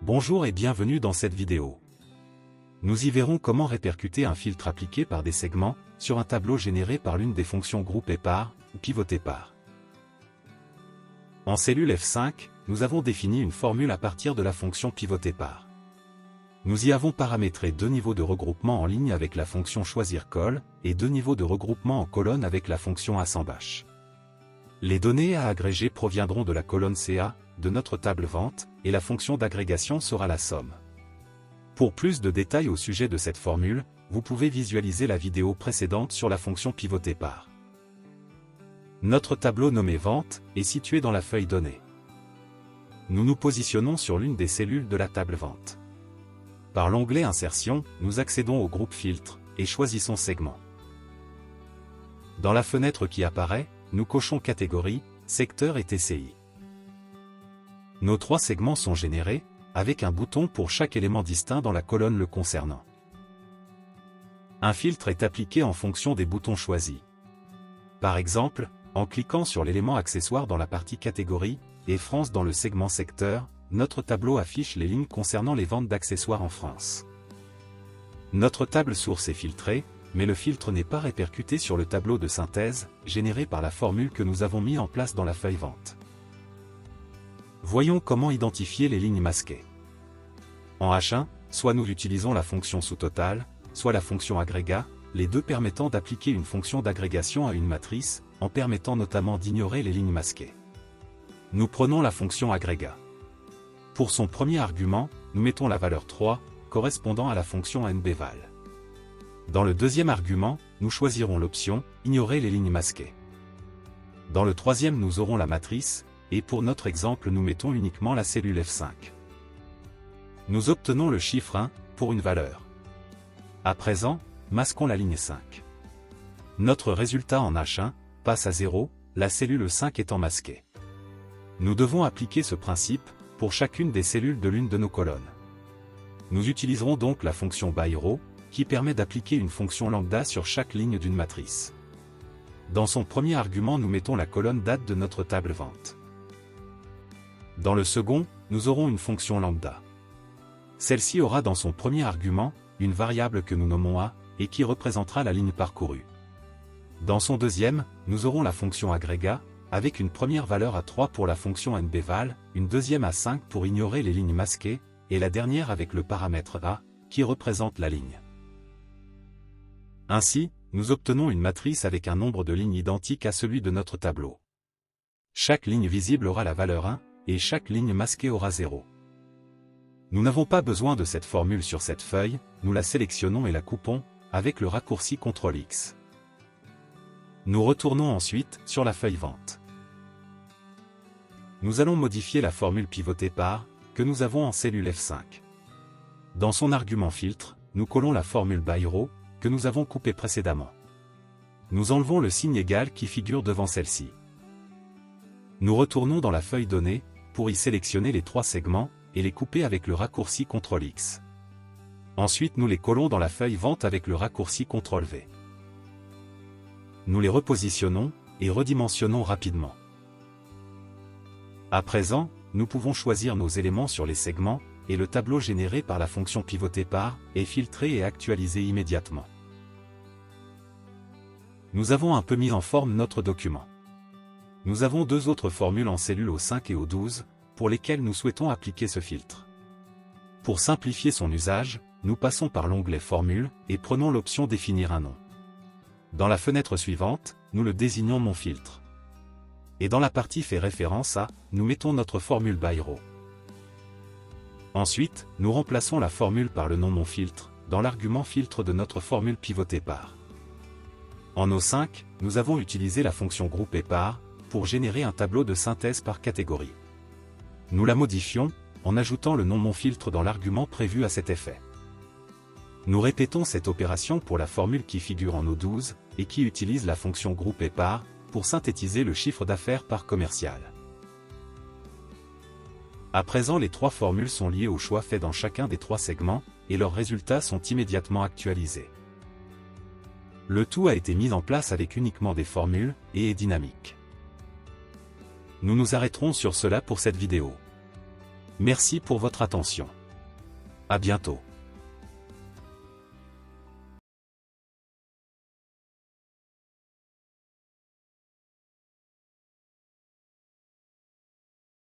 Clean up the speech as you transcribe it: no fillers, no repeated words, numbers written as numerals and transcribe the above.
Bonjour et bienvenue dans cette vidéo. Nous y verrons comment répercuter un filtre appliqué par des segments sur un tableau généré par l'une des fonctions groupe épars ou pivot épars. En cellule F5, nous avons défini une formule à partir de la fonction pivot épars. Nous y avons paramétré deux niveaux de regroupement en ligne avec la fonction choisir col et deux niveaux de regroupement en colonne avec la fonction assemblage. Les données à agréger proviendront de la colonne CA de notre table vente, et la fonction d'agrégation sera la somme. Pour plus de détails au sujet de cette formule, vous pouvez visualiser la vidéo précédente sur la fonction pivot épars. Notre tableau nommé vente est situé dans la feuille données. Nous nous positionnons sur l'une des cellules de la table vente. Par l'onglet insertion, nous accédons au groupe filtre et choisissons segment. Dans la fenêtre qui apparaît, nous cochons catégorie, secteur et TCI. Nos trois segments sont générés, avec un bouton pour chaque élément distinct dans la colonne le concernant. Un filtre est appliqué en fonction des boutons choisis. Par exemple, en cliquant sur l'élément accessoire dans la partie catégorie, et France dans le segment secteur, notre tableau affiche les lignes concernant les ventes d'accessoires en France. Notre table source est filtrée, mais le filtre n'est pas répercuté sur le tableau de synthèse, généré par la formule que nous avons mis en place dans la feuille vente. Voyons comment identifier les lignes masquées. En H1, soit nous utilisons la fonction sous-total, soit la fonction agrégat, les deux permettant d'appliquer une fonction d'agrégation à une matrice, en permettant notamment d'ignorer les lignes masquées. Nous prenons la fonction agrégat. Pour son premier argument, nous mettons la valeur 3, correspondant à la fonction nbval. Dans le deuxième argument, nous choisirons l'option « Ignorer les lignes masquées ». Dans le troisième nous aurons la matrice, et pour notre exemple nous mettons uniquement la cellule F5. Nous obtenons le chiffre 1, pour une valeur. À présent, masquons la ligne 5. Notre résultat en H1 passe à 0, la cellule 5 étant masquée. Nous devons appliquer ce principe pour chacune des cellules de l'une de nos colonnes. Nous utiliserons donc la fonction byRow, qui permet d'appliquer une fonction lambda sur chaque ligne d'une matrice. Dans son premier argument nous mettons la colonne date de notre table vente. Dans le second, nous aurons une fonction lambda. Celle-ci aura dans son premier argument, une variable que nous nommons A, et qui représentera la ligne parcourue. Dans son deuxième, nous aurons la fonction agrégat, avec une première valeur à 3 pour la fonction nbval, une deuxième à 5 pour ignorer les lignes masquées, et la dernière avec le paramètre A, qui représente la ligne. Ainsi, nous obtenons une matrice avec un nombre de lignes identique à celui de notre tableau. Chaque ligne visible aura la valeur 1, et chaque ligne masquée aura 0. Nous n'avons pas besoin de cette formule sur cette feuille, nous la sélectionnons et la coupons, avec le raccourci CTRL-X. Nous retournons ensuite sur la feuille vente. Nous allons modifier la formule pivot épars, que nous avons en cellule F5. Dans son argument filtre, nous collons la formule byRow, que nous avons coupée précédemment. Nous enlevons le signe égal qui figure devant celle-ci. Nous retournons dans la feuille donnée, pour y sélectionner les trois segments, et les couper avec le raccourci CTRL-X. Ensuite nous les collons dans la feuille vente avec le raccourci CTRL-V. Nous les repositionnons, et redimensionnons rapidement. À présent, nous pouvons choisir nos éléments sur les segments, et le tableau généré par la fonction pivot épars est filtré et actualisé immédiatement. Nous avons un peu mis en forme notre document. Nous avons deux autres formules en cellules O5 et O12, pour lesquelles nous souhaitons appliquer ce filtre. Pour simplifier son usage, nous passons par l'onglet Formule, et prenons l'option Définir un nom. Dans la fenêtre suivante, nous le désignons Mon filtre. Et dans la partie Fait référence à, nous mettons notre formule byRow. Ensuite, nous remplaçons la formule par le nom Mon filtre, dans l'argument filtre de notre formule pivot épars. En O5, nous avons utilisé la fonction groupe épars, pour générer un tableau de synthèse par catégorie. Nous la modifions, en ajoutant le nom Mon filtre dans l'argument prévu à cet effet. Nous répétons cette opération pour la formule qui figure en O12, et qui utilise la fonction groupe épars, pour synthétiser le chiffre d'affaires par commercial. À présent les trois formules sont liées au choix fait dans chacun des trois segments, et leurs résultats sont immédiatement actualisés. Le tout a été mis en place avec uniquement des formules, et est dynamique. Nous nous arrêterons sur cela pour cette vidéo. Merci pour votre attention. À bientôt.